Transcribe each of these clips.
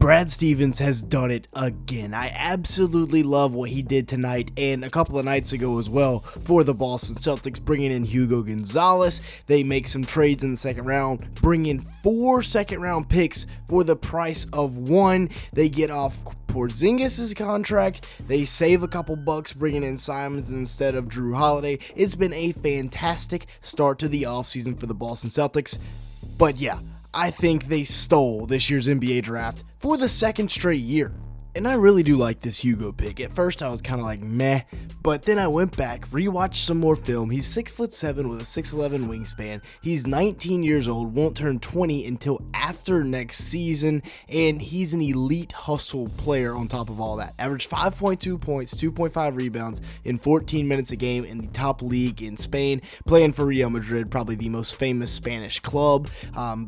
Brad Stevens has done it again. I absolutely love what he did tonight and a couple of nights ago as well for the Boston Celtics, bringing in Hugo Gonzales. They make some trades in the second round, bring in 4 second-round picks for the price of 1. They get off Porzingis' contract. They save a couple bucks bringing in Simons instead of Drew Holiday. It's been a fantastic start to the offseason for the Boston Celtics. But yeah, I think they stole this year's NBA draft for the second straight year. And I really do like this Hugo pick. At first I was kind of like meh, but then I went back, rewatched some more film. He's 6'7" with a 6'11" wingspan. He's 19 years old, won't turn 20 until after next season, and he's an elite hustle player on top of all that. Averaged 5.2 points, 2.5 rebounds in 14 minutes a game in the top league in Spain, playing for Real Madrid, probably the most famous Spanish club.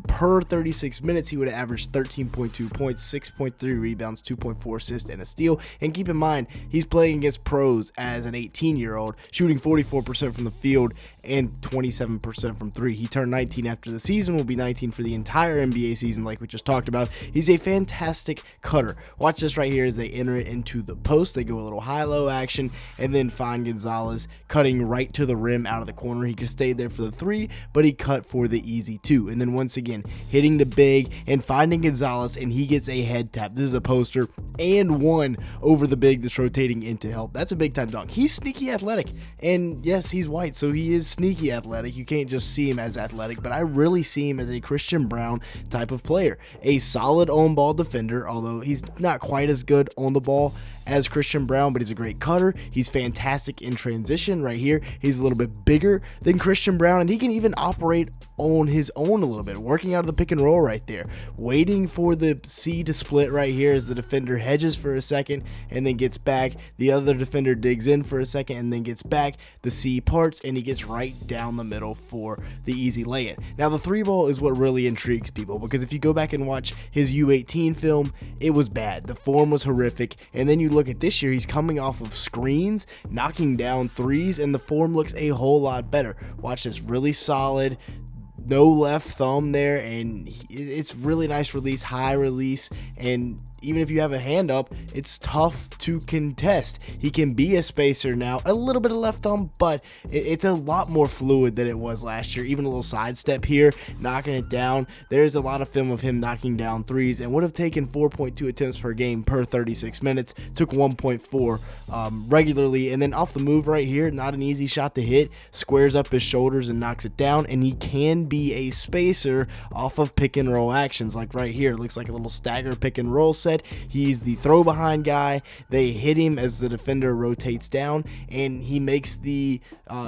Per 36 minutes, he would have averaged 13.2 points, 6.3 rebounds, 2.4 assists, and a steal. And keep in mind, he's playing against pros as an 18-year-old, shooting 44% from the field and 27% from 3. He turned 19 after the season, will be 19 for the entire NBA season like we just talked about. He's a fantastic cutter. Watch this right here as they enter it into the post. They go a little high-low action and then find Gonzales cutting right to the rim out of the corner. He could stay there for the 3, but he cut for the easy 2. And then once again, hitting the big and finding Gonzales, and he gets a head tap. This is a poster and 1 over the big that's rotating in to help. That's a big time dunk. He's sneaky athletic, and yes, he's white, so he is sneaky athletic. You can't just see him as athletic, but I really see him as a Christian Braun type of player. A solid on ball defender, although he's not quite as good on the ball as Christian Braun, but he's a great cutter. He's fantastic in transition right here. He's a little bit bigger than Christian Braun, and he can even operate on his own a little bit, working out of the pick and roll right there, waiting for the C to split right here as the defender hedges for a second and then gets back. The other defender digs in for a second and then gets back. The C parts, and he gets right down the middle for the easy lay-in. Now, the 3-ball is what really intrigues people, because if you go back and watch his U18 film, it was bad. The form was horrific, and then you look at this year, he's coming off of screens, knocking down 3s, and the form looks a whole lot better. Watch this, really solid, no left thumb there, and it's really nice release, high release, and even if you have a hand up, it's tough to contest. He can be a spacer now, a little bit of left thumb, but it's a lot more fluid than it was last year. Even a little sidestep here, knocking it down. There's a lot of film of him knocking down 3s, and would have taken 4.2 attempts per game per 36 minutes. Took 1.4 regularly, and then off the move right here, not an easy shot to hit. Squares up his shoulders and knocks it down, and he can be a spacer off of pick and roll actions, like right here. It looks like a little stagger pick and roll set. He's the throw behind guy. They hit him as the defender rotates down, and he makes the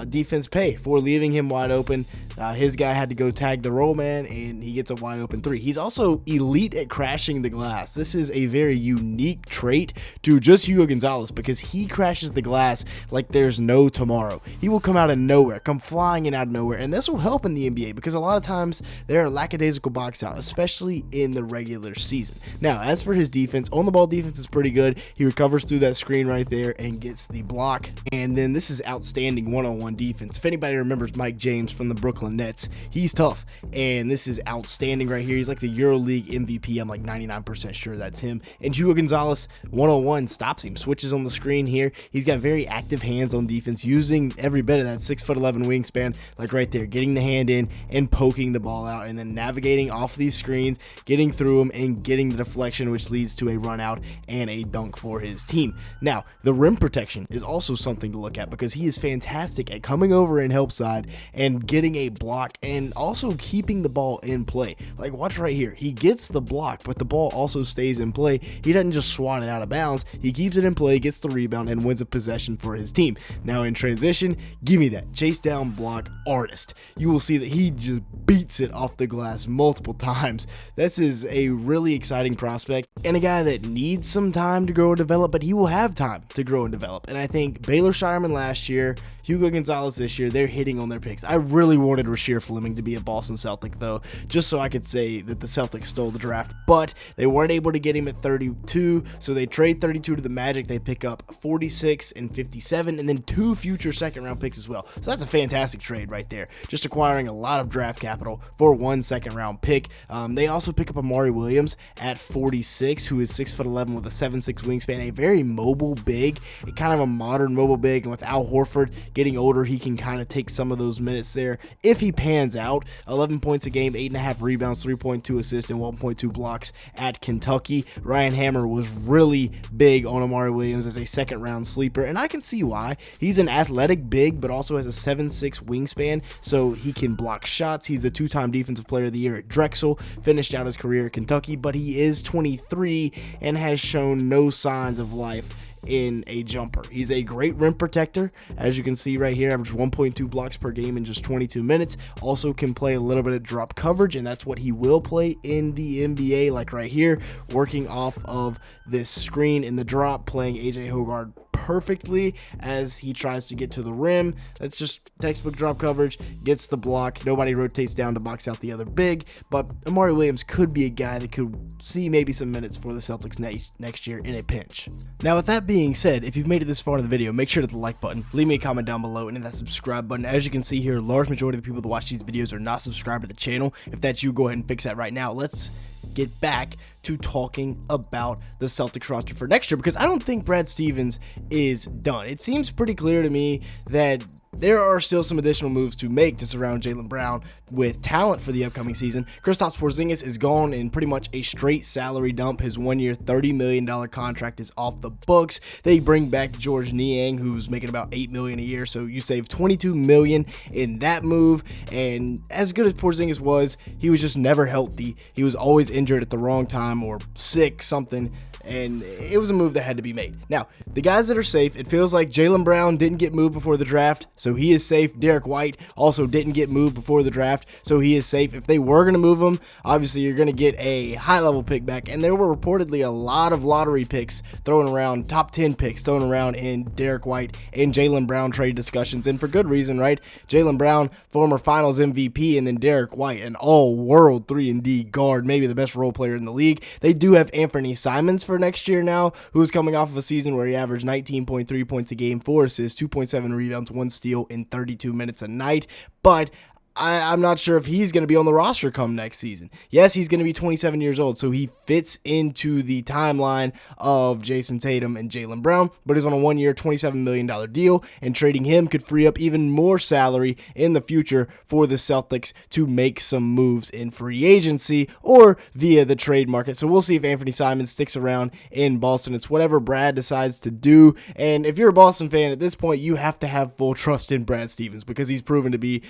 defense pay for leaving him wide open. His guy had to go tag the roll man, and he gets a wide open 3. He's also elite at crashing the glass. This is a very unique trait to just Hugo Gonzales, because he crashes the glass like there's no tomorrow. He will come out of nowhere, come flying in out of nowhere, and this will help in the NBA because a lot of times there are lackadaisical box out, especially in the regular season. Now, as for his defense, on the ball defense is pretty good. He recovers through that screen right there and gets the block, and then this is outstanding one-on-one defense. If anybody remembers Mike James from the Brooklyn Nets, he's tough, and this is outstanding right here. He's like the EuroLeague MVP. I'm like 99% sure that's him. And Hugo Gonzales one-on-one stops him, switches on the screen here. He's got very active hands on defense, using every bit of that 6'11" wingspan, like right there, getting the hand in and poking the ball out, and then navigating off these screens, getting through them, and getting the deflection, which leads to a run out and a dunk for his team. Now, the rim protection is also something to look at, because he is fantastic at coming over in help side and getting a block, and also keeping the ball in play. Like, watch right here. He gets the block, but the ball also stays in play. He doesn't just swat it out of bounds. He keeps it in play, gets the rebound, and wins a possession for his team. Now, in transition, give me that chase down block artist. You will see that he just beats it off the glass multiple times. This is a really exciting prospect, and a guy that needs some time to grow and develop, but he will have time to grow and develop. And I think Baylor Shireman last year Hugo Gonzales this year, they're hitting on their picks. I really wanted Rasheer Fleming to be a Boston Celtic, though, just so I could say that the Celtics stole the draft, but they weren't able to get him at 32, so they trade 32 to the Magic. They pick up 46 and 57, and then 2 future second-round picks as well. So that's a fantastic trade right there, just acquiring a lot of draft capital for 1 second-round pick. They also pick up Amari Williams at 46, who is 6'11" with a 7'6" wingspan, a very mobile big, kind of a modern mobile big, and with Al Horford getting older, he can kind of take some of those minutes there if he pans out. 11 points a game, 8.5 rebounds, 3.2 assists, and 1.2 blocks at Kentucky. Ryan Hammer was really big on Amari Williams as a second-round sleeper, and I can see why. He's an athletic big, but also has a 7'6" wingspan, so he can block shots. He's the 2-time Defensive Player of the Year at Drexel, finished out his career at Kentucky, but he is 23 and has shown no signs of life in a jumper. He's a great rim protector, as you can see right here, averaged 1.2 blocks per game in just 22 minutes. Also can play a little bit of drop coverage, and that's what he will play in the NBA, like right here, working off of this screen in the drop, playing AJ Hoggard perfectly as he tries to get to the rim. That's just textbook drop coverage, gets the block, nobody rotates down to box out the other big, but Amari Williams could be a guy that could see maybe some minutes for the Celtics next year in a pinch. Now, with that being said, if you've made it this far in the video, make sure to hit the like button, leave me a comment down below, and hit that subscribe button. As you can see here, a large majority of the people that watch these videos are not subscribed to the channel. If that's you, go ahead and fix that right now. Let's get back to talking about the Celtics roster for next year, because I don't think Brad Stevens is done. It seems pretty clear to me that there are still some additional moves to make to surround Jaylen Brown with talent for the upcoming season. Kristaps Porzingis is gone in pretty much a straight salary dump. His 1-year, $30 million contract is off the books. They bring back George Niang, who's making about $8 million a year, so you save $22 million in that move. And as good as Porzingis was, he was just never healthy. He was always injured at the wrong time or sick, something. And it was a move that had to be made. Now, the guys that are safe, it feels like Jaylen Brown didn't get moved before the draft, so he is safe. Derek White also didn't get moved before the draft, so he is safe. If they were going to move him, obviously you're going to get a high-level pick back, and there were reportedly a lot of lottery picks thrown around, top 10 picks thrown around in Derek White and Jaylen Brown trade discussions, and for good reason, right? Jaylen Brown, former Finals MVP, and then Derek White, an all-world 3-and-D guard, maybe the best role player in the league. They do have Anthony Simons for next year now, who's coming off of a season where he averaged 19.3 points a game, 4 assists, 2.7 rebounds, 1 steal in 32 minutes a night, but I'm not sure if he's going to be on the roster come next season. Yes, he's going to be 27 years old, so he fits into the timeline of Jayson Tatum and Jaylen Brown, but he's on a 1-year, $27 million deal, and trading him could free up even more salary in the future for the Celtics to make some moves in free agency or via the trade market. So we'll see if Anthony Simons sticks around in Boston. It's whatever Brad decides to do, and if you're a Boston fan at this point, you have to have full trust in Brad Stevens because he's proven to be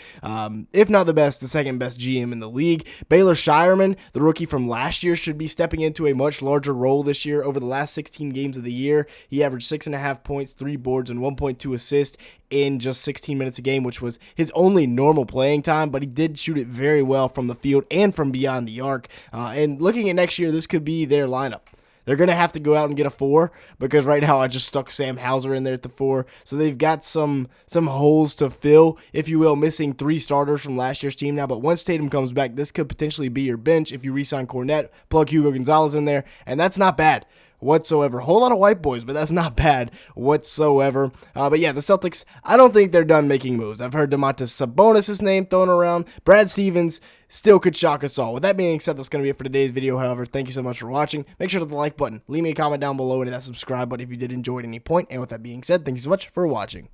if not the best, the second best GM in the league. Baylor Shireman, the rookie from last year, should be stepping into a much larger role this year. Over the last 16 games of the year, he averaged 6.5 points, 3 boards, and 1.2 assists in just 16 minutes a game, which was his only normal playing time, but he did shoot it very well from the field and from beyond the arc. And looking at next year, this could be their lineup. They're going to have to go out and get a 4 because right now I just stuck Sam Hauser in there at the 4. So they've got some holes to fill, if you will, missing 3 starters from last year's team now. But once Tatum comes back, this could potentially be your bench if you re-sign Cornette, plug Hugo Gonzales in there, and that's not bad whatsoever. A whole lot of white boys, but that's not bad whatsoever. But yeah, the Celtics, I don't think they're done making moves. I've heard Domantas Sabonis' name thrown around. Brad Stevens still could shock us all. With that being said, that's going to be it for today's video. However, thank you so much for watching. Make sure to hit the like button. Leave me a comment down below and hit that subscribe button if you did enjoy at any point. And with that being said, thank you so much for watching.